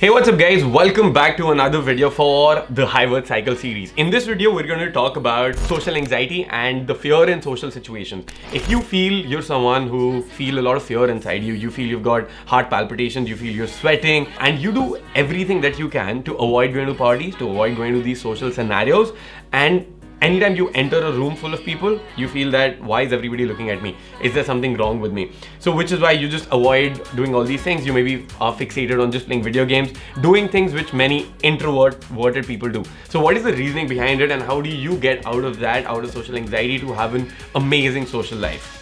Hey, what's up guys? Welcome back to another video for the High Worth Cycle series. In this video, we're going to talk about social anxiety and the fear in social situations. If you feel you're someone who feel a lot of fear inside you, you feel you've got heart palpitations, you feel you're sweating, and you do everything that you can to avoid going to parties, to avoid going to these social scenarios, and anytime you enter a room full of people, you feel that, why is everybody looking at me? Is there something wrong with me? So which is why you just avoid doing all these things. You maybe are fixated on just playing video games, doing things which many introverted people do. So what is the reasoning behind it, and how do you get out of that, out of social anxiety, to have an amazing social life?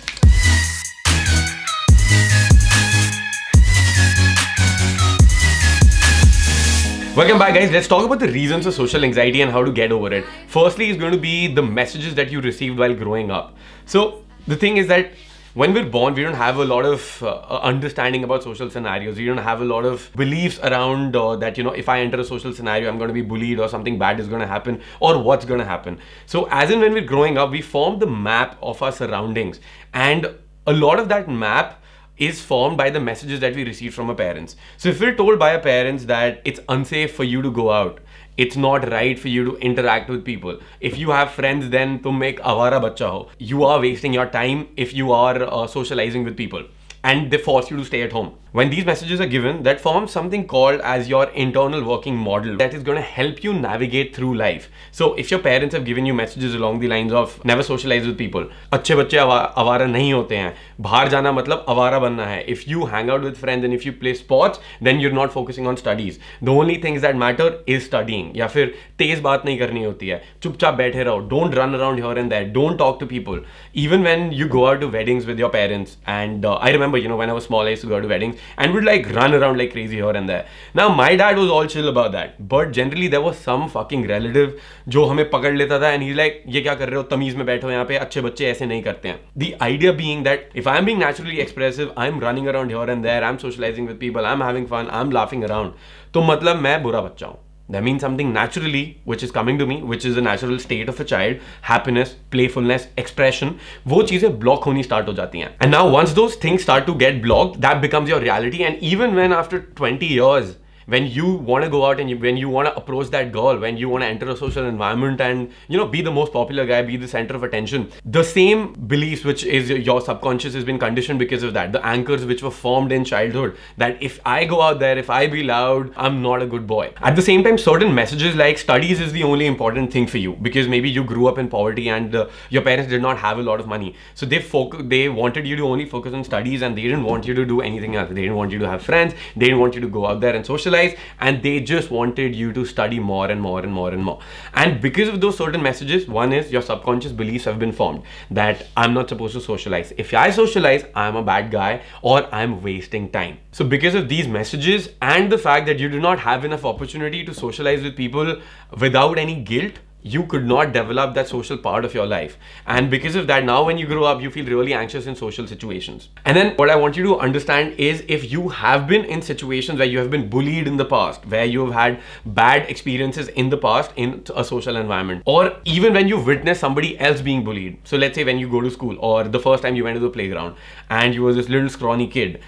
Welcome back guys, let's talk about the reasons of social anxiety and how to get over it. Firstly is going to be the messages that you received while growing up. So the thing is that when we're born, we don't have a lot of understanding about social scenarios. We don't have a lot of beliefs around that, you know, if I enter a social scenario, I'm going to be bullied or something bad is going to happen or what's going to happen. So as in when we're growing up, we form the map of our surroundings, and a lot of that map is formed by the messages that we receive from our parents. So if we're told by our parents that it's unsafe for you to go out, it's not right for you to interact with people, if you have friends then tum ek avara bachcha ho, you are wasting your time if you are socializing with people, and they force you to stay at home. When these messages are given, that forms something called as your internal working model that is going to help you navigate through life. So if your parents have given you messages along the lines of never socialize with people, अच्छे बच्चे आवारा नहीं होते हैं, बाहर जाना मतलब आवारा बनना है, if you hang out with friends and if you play sports, then you're not focusing on studies, the only things that matter is studying, या फिर तेज बात नहीं करनी होती है, चुपचाप बैठे रहो, don't run around here and there, don't talk to people. Even when you go out to weddings with your parents, and I remember, you know, when I was small, I used to go to weddings and would like run around like crazy here and there. Now my dad was all chill about that, but generally there was some fucking relative जो हमें पकड़ लेता था, and he's like, ये क्या कर रहे हो, तमीज में बैठो यहाँ पे, अच्छे बच्चे ऐसे नहीं करते हैं. The idea being that if I'm being naturally expressive, I'm running around here and there, I'm socializing with people, I'm having fun, I'm laughing around, तो मतलब मैं बुरा बच्चा हूँ. That means something naturally which is coming to me, which is a natural state of a child, happiness, playfulness, expression, वो चीजें block होनी start हो जाती हैं. And now once those things start to get blocked, that becomes your reality. And even when after 20 years, when you want to go out and when you want to approach that girl, when you want to enter a social environment and, you know, be the most popular guy, be the center of attention, the same beliefs which is your subconscious has been conditioned because of that, the anchors which were formed in childhood, that if I go out there, if I be loud, I'm not a good boy. At the same time, certain messages like studies is the only important thing for you, because maybe you grew up in poverty and your parents did not have a lot of money, so they wanted you to only focus on studies, and they didn't want you to do anything else. They didn't want you to have friends, they didn't want you to go out there and socialize, and they just wanted you to study more and more and more and more. And because of those certain messages, one is your subconscious beliefs have been formed that I'm not supposed to socialize. If I socialize, I'm a bad guy or I'm wasting time. So because of these messages and the fact that you do not have enough opportunity to socialize with people without any guilt, you could not develop that social part of your life. And because of that, now when you grow up, you feel really anxious in social situations. And then what I want you to understand is, if you have been in situations where you have been bullied in the past, where you have had bad experiences in the past in a social environment, or even when you witness somebody else being bullied. So let's say when you go to school, or the first time you went to the playground and you were this little scrawny kid,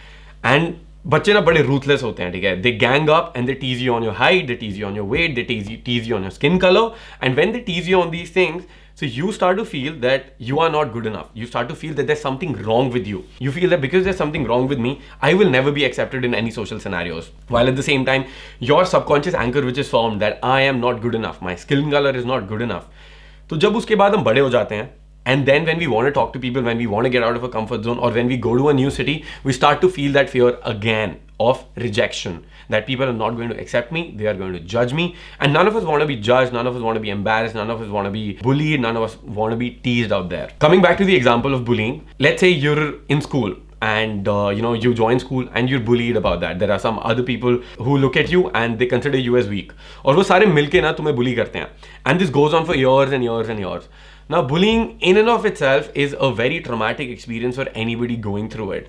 and बच्चे ना बड़े ruthless होते हैं, ठीक है? They gang up and they tease you on your height, they tease you on your weight, they tease you on your skin color. And when they tease you on these things, so you start to feel that you are not good enough. You start to feel that there's something wrong with you. You feel that because there's something wrong with me, I will never be accepted in any social scenarios. While at the same time, your subconscious anchor which is formed that I am not good enough, my skin color is not good enough. तो जब उसके बाद हम बड़े हो जाते हैं, and then when we want to talk to people, when we want to get out of a comfort zone, or when we go to a new city, we start to feel that fear again of rejection, that people are not going to accept me, they are going to judge me. And none of us want to be judged, none of us want to be embarrassed, none of us want to be bullied, none of us want to be teased out there. Coming back to the example of bullying, let's say you're in school and you know, you join school and you're bullied about that. There are some other people who look at you and they consider you as weak, और वो सारे मिलके ना तुम्हें bully करते हैं. And this goes on for years and years and years. Now, bullying in and of itself is a very traumatic experience for anybody going through it.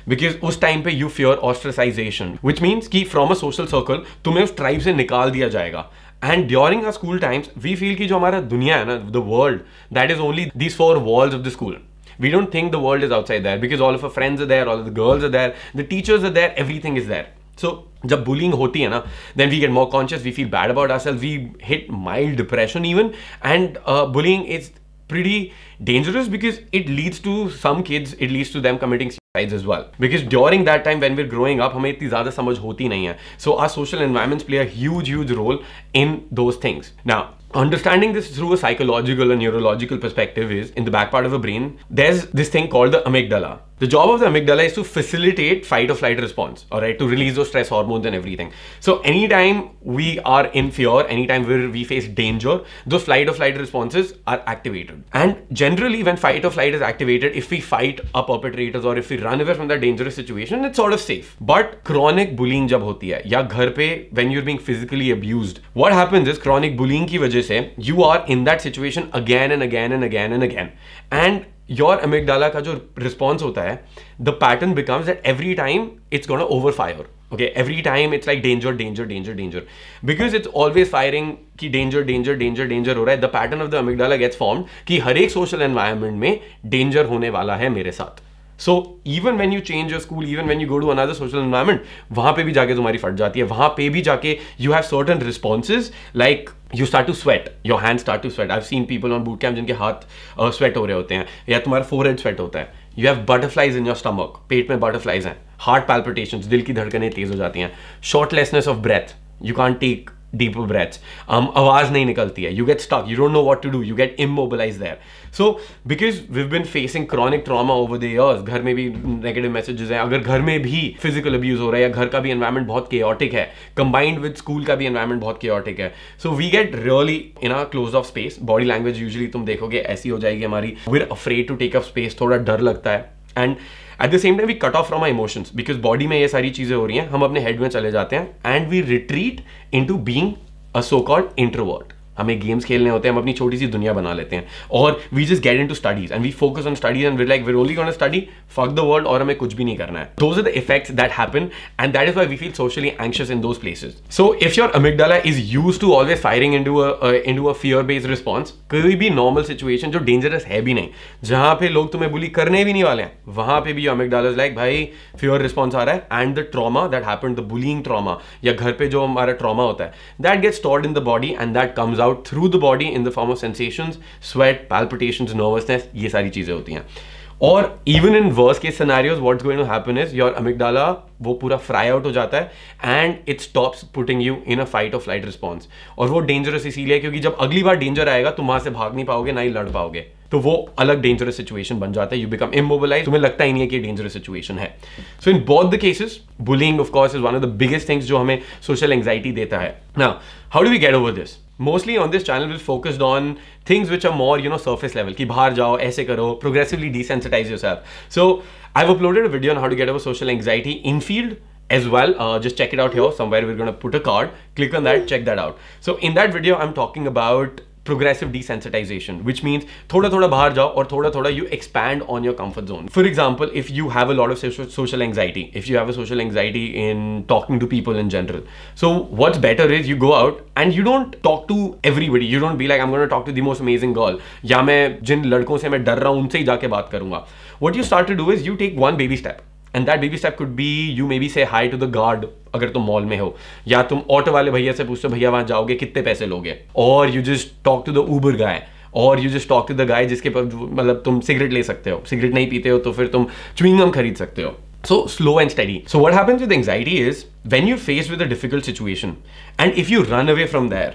Because उस time पे you fear ostracization, which means कि from a social circle तुम्हें उस tribe से निकाल दिया जाएगा. And during our school times, we feel कि जो हमारा दुनिया है ना, the world, that is only these four walls of the school. We don't think the world is outside there, because all of our friends are there, all of the girls are there, the teachers are there, everything is there. So जब bullying होती है ना, then we get more conscious, we feel bad about ourselves, we hit mild depression even, and bullying is pretty dangerous because it leads to some kids, it leads to them committing suicides as well. Because during that time when we're growing up, हमें इतनी ज़्यादा समझ होती नहीं है. So our social environments play a huge role in those things. Now, understanding this through a psychological and neurological perspective is, in the back part of the brain, there's this thing called the amygdala. The job of the amygdala is to facilitate fight or flight response, alright, to release those stress hormones and everything. So anytime we are in fear, anytime we face danger, those fight or flight responses are activated. And generally when fight or flight is activated, if we fight our perpetrators or if we run away from that dangerous situation, it's sort of safe. But chronic bullying जब होती है, या घर पे when you're being physically abused, what happens is chronic bullying की वजह से you are in that situation again and again and again and again. And your amygdala का जो response होता है, the pattern becomes that every time it's gonna overfire. Okay, every time it's like danger, because it's always firing कि danger हो रहा है. The pattern of the amygdala gets formed कि हर एक social environment में danger होने वाला है मेरे साथ. So even when you change your school, even when you go to another social environment, वहाँ पे भी जाके तुम्हारी फट जाती है. वहाँ पे भी जाके you have certain responses, like you start to sweat, your hands start to sweat. I've seen people on boot camp जिनके हाथ sweat हो रहे होते हैं, या तुम्हारा forehead sweat होता है. You have butterflies in your stomach, पेट में butterflies हैं. Heart palpitations, दिल की धड़कनें तेज हो जाती हैं. Shortness of breath, you can't take deeper breaths. आवाज नहीं निकलती है. You get stuck. You don't know what to do. You get immobilized there. So because we've been facing chronic trauma over the years, घर में भी negative messages हैं. अगर घर में भी physical abuse हो रहा है, या घर का भी environment बहुत chaotic है, combined with school का भी environment बहुत chaotic है, so we get really in a closed off space. Body language usually तुम देखोगे ऐसी हो जाएगी हमारी. We're afraid to take up space. थोड़ा डर लगता है. And at the same time we cut off from our emotions because body में ये सारी चीजें हो रही हैं, हम अपने head में चले जाते हैं and we retreat into being a so-called introvert. हमें गेम्स खेलने होते हैं, हम अपनी छोटी सी दुनिया बना लेते हैं, और we just get into studies and we focus on studies and we like we only gonna study, fuck the world, और हमें कुछ भी नहीं करना है. Those are the effects that happen and that is why we feel socially anxious in those places. So if your amygdala is used to always firing into a fear based response, कोई भी normal situation जो dangerous है भी नहीं, जहां पे लोग तुम्हें बुली करने भी नहीं वाले हैं, वहां पे भी अमिगडाला इज लाइक भाई फियर रिस्पॉन्स आ रहा है, and the trauma that happened, the bullying trauma या घर पे जो हमारा ट्रॉमा होता है, that gets stored in the body and that comes out through the body in the form of sensations, sweat, palpitations, nervousness, ये सारी चीजें होती हैं. और even in worst case scenarios, what's going to happen is your amygdala वो पूरा fry out हो जाता है and it stops putting you in a fight or flight response. और वो dangerous इसीलिए क्योंकि जब अगली बार danger आएगा तुम वहां से भाग नहीं पाओगे, ना ही लड़ पाओगे, तो वो अलग dangerous situation बन जाता है. You become immobilized, तुम्हें लगता ही नहीं है कि dangerous situation है. So in both the cases, bullying of course is one of the biggest things जो हमें social anxiety देता है. Now, how do we get over this? Mostly on this channel we'll focused on things which are more, you know, surface level, कि बाहर जाओ, ऐसे करो, progressively desensitize yourself. So I've uploaded a video on how to get over social anxiety in field as well. Just check it out here somewhere. We're going to put a card, click on that, check that out. So in that video I'm talking about progressive desensitization, which means थोड़ा थोड़ा बाहर जाओ और थोड़ा थोड़ा you expand on your comfort zone. For example, if you have a lot of social anxiety, if you have a social anxiety in talking to people in general, so what's better is you go out and you don't talk to everybody. You don't be like I'm going to talk to the most amazing girl, या मैं जिन लड़कों से मैं डर रहा हूँ उनसे ही जाके बात करूँगा. What you start to do is you take one baby step. And that baby step could be you maybe say hi to the guard अगर तुम मॉल में हो, या तुम ऑटो वाले भैया से पूछते हो भैया वहां जाओगे कितने पैसे लोगे, और you just talk to the Uber guy, और you just talk to the guy जिसके पास मतलब तुम सिगरेट ले सकते हो, सिगरेट नहीं पीते हो तो फिर तुम च्युइंग गम खरीद सकते हो. So slow and steady. So what happens with anxiety is when you're faced with a difficult situation and if you run away from there,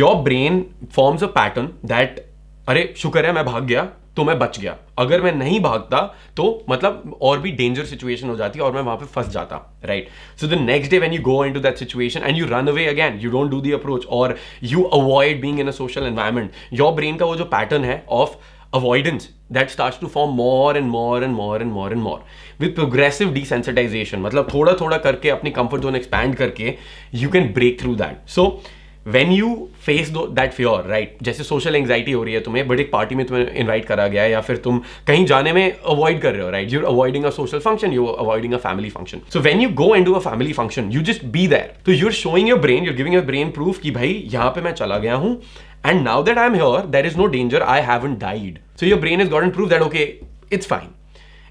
your brain forms a pattern that अरे शुक्र है मैं भाग गया तो मैं बच गया, अगर मैं नहीं भागता तो मतलब और भी डेंजर सिचुएशन हो जाती और मैं वहां पे फंस जाता, right. So the next day when you go into that situation and you run away again, you don't do the approach और you avoid being in a social environment, your brain का वो जो पैटर्न है of avoidance that starts to form more and more and more and more and more with progressive desensitization. मतलब थोड़ा थोड़ा करके अपनी comfort zone expand करके you can break through that. So when you face that fear, right, जैसे social anxiety हो रही है तुम्हें, बट एक पार्टी में तुम्हें इनवाइट करा गया है या फिर तुम कहीं जाने में अवॉइड कर रहे हो, right, you're avoiding a social function, you're avoiding a family function. So when you go into a family function, you just be there. So you're showing your brain, you're giving your brain proof कि भाई यहाँ पे मैं चला गया हूँ and now that I'm here, there is no danger, I haven't died. So your brain has gotten proof that okay, it's fine.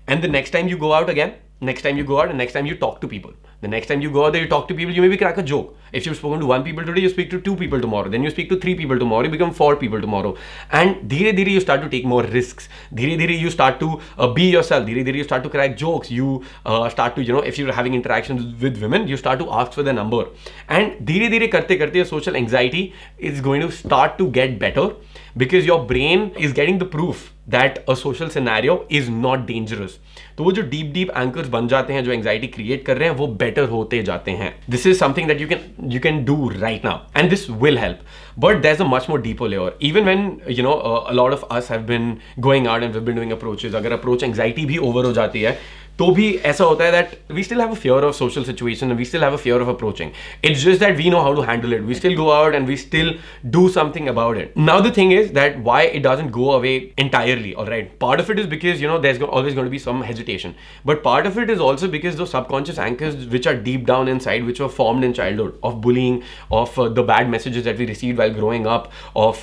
And the next time you go out again, next time you go out and next time you talk to people, The next time you go out there, you talk to people, you maybe crack a joke. If you've spoken to 1 people today, you speak to 2 people tomorrow. Then you speak to 3 people tomorrow, you become 4 people tomorrow. And dheere you start to take more risks. Dheere you start to be yourself. Dheere you start to crack jokes. You start to, if you're having interactions with women, you start to ask for their number. And dheere karte your social anxiety is going to start to get better, because your brain is getting the proof that a social scenario is not dangerous. तो वो जो deep anchors बन जाते हैं, जो anxiety create कर रहे हैं, वो better होते जाते हैं. This is something that you can do right now, and this will help. But there's a much more deeper layer. Even when a lot of us have been going out and we've been doing approaches, अगर approach anxiety भी over हो जाती है, तो भी ऐसा होता है that we still have a fear of social situation and we still have a fear of approaching. It's just that we know how to handle it. We still go out and we still do something about it. Now the thing is that why it doesn't go away entirely, alright? Part of it is because there's always going to be some hesitation. But part of it is also because those subconscious anchors which are deep down inside, which were formed in childhood, of bullying, of the bad messages that we received while growing up, of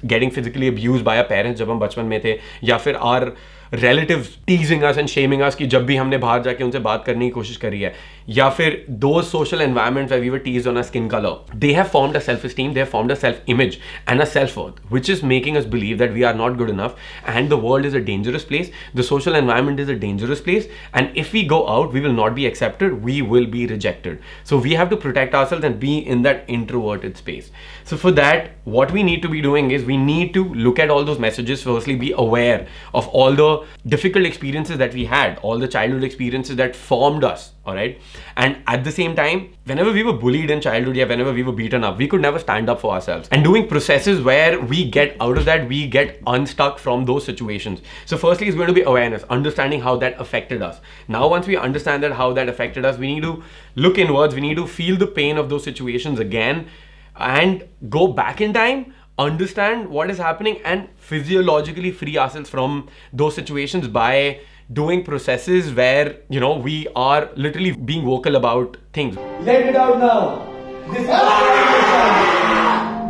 getting physically abused by our parents जब हम बचपन में थे, या फिर our relatives teasing us and shaming us कि जब भी हमने बाहर जाके उनसे बात करने की कोशिश करी है, या फिर those social environments where we were teased on our skin color, they have formed a self-esteem, they have formed a self-image and a self-worth, which is making us believe that we are not good enough and the world is a dangerous place, the social environment is a dangerous place, and if we go out, we will not be accepted, we will be rejected. So we have to protect ourselves and be in that introverted space. So for that, what we need to be doing is we need to look at all those messages. Firstly, be aware of all the difficult experiences that we had, all the childhood experiences that formed us, all right? And at the same time, whenever we were bullied in childhood, yeah, whenever we were beaten up, we could never stand up for ourselves. And doing processes where we get out of that, we get unstuck from those situations. So firstly, it's going to be awareness, understanding how that affected us. Now, once we understand that how that affected us, we need to look inwards, we need to feel the pain of those situations again and go back in time, understand what is happening, and physiologically free ourselves from those situations by doing processes where we are literally being vocal about things. Let it out now. This is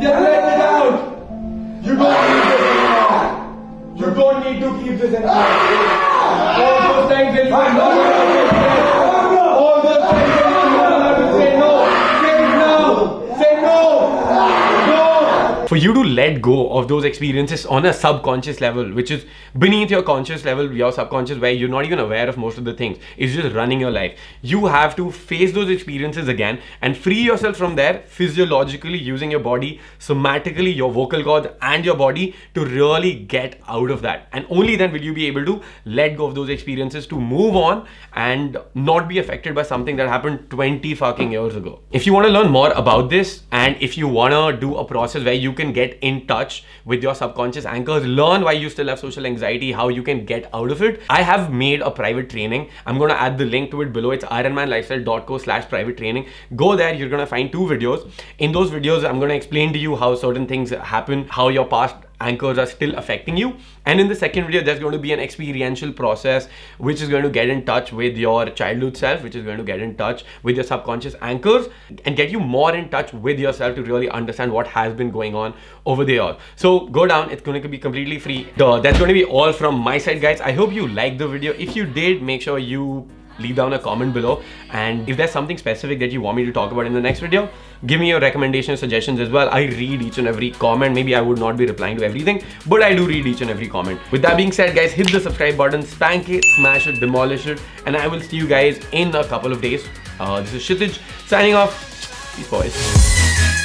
just let it out. You don't need to keep this in mind. All those times that you are not all those times that you are allowed to say no. Say it now. Say no. For you to let go of those experiences on a subconscious level, which is beneath your conscious level, your subconscious, where you're not even aware of most of the things, it's just running your life. You have to face those experiences again and free yourself from there physiologically, using your body, somatically, your vocal cords and your body to really get out of that. And only then will you be able to let go of those experiences to move on and not be affected by something that happened 20 fucking years ago. If you want to learn more about this, and if you want to do a process where you can get in touch with your subconscious anchors, learn why you still have social anxiety, how you can get out of it, I have made a private training. I'm going to add the link to it below. It's ironmanlifestyle.co/private training. Go there, you're going to find 2 videos. In those videos, I'm going to explain to you how certain things happen, how your past anchors are still affecting you. And in the second video, there's going to be an experiential process which is going to get in touch with your childhood self, which is going to get in touch with your subconscious anchors and get you more in touch with yourself to really understand what has been going on over there. So go down, it's going to be completely free. That's going to be all from my side, guys. I hope you liked the video. If you did, make sure you leave down a comment below, and if there's something specific that you want me to talk about in the next video, give me your recommendations, suggestions as well. I read each and every comment. Maybe I would not be replying to everything, but I do read each and every comment. With that being said, guys, hit the subscribe button, spank it, smash it, demolish it, and I will see you guys in a couple of days. This is Kshitij signing off. Peace, boys.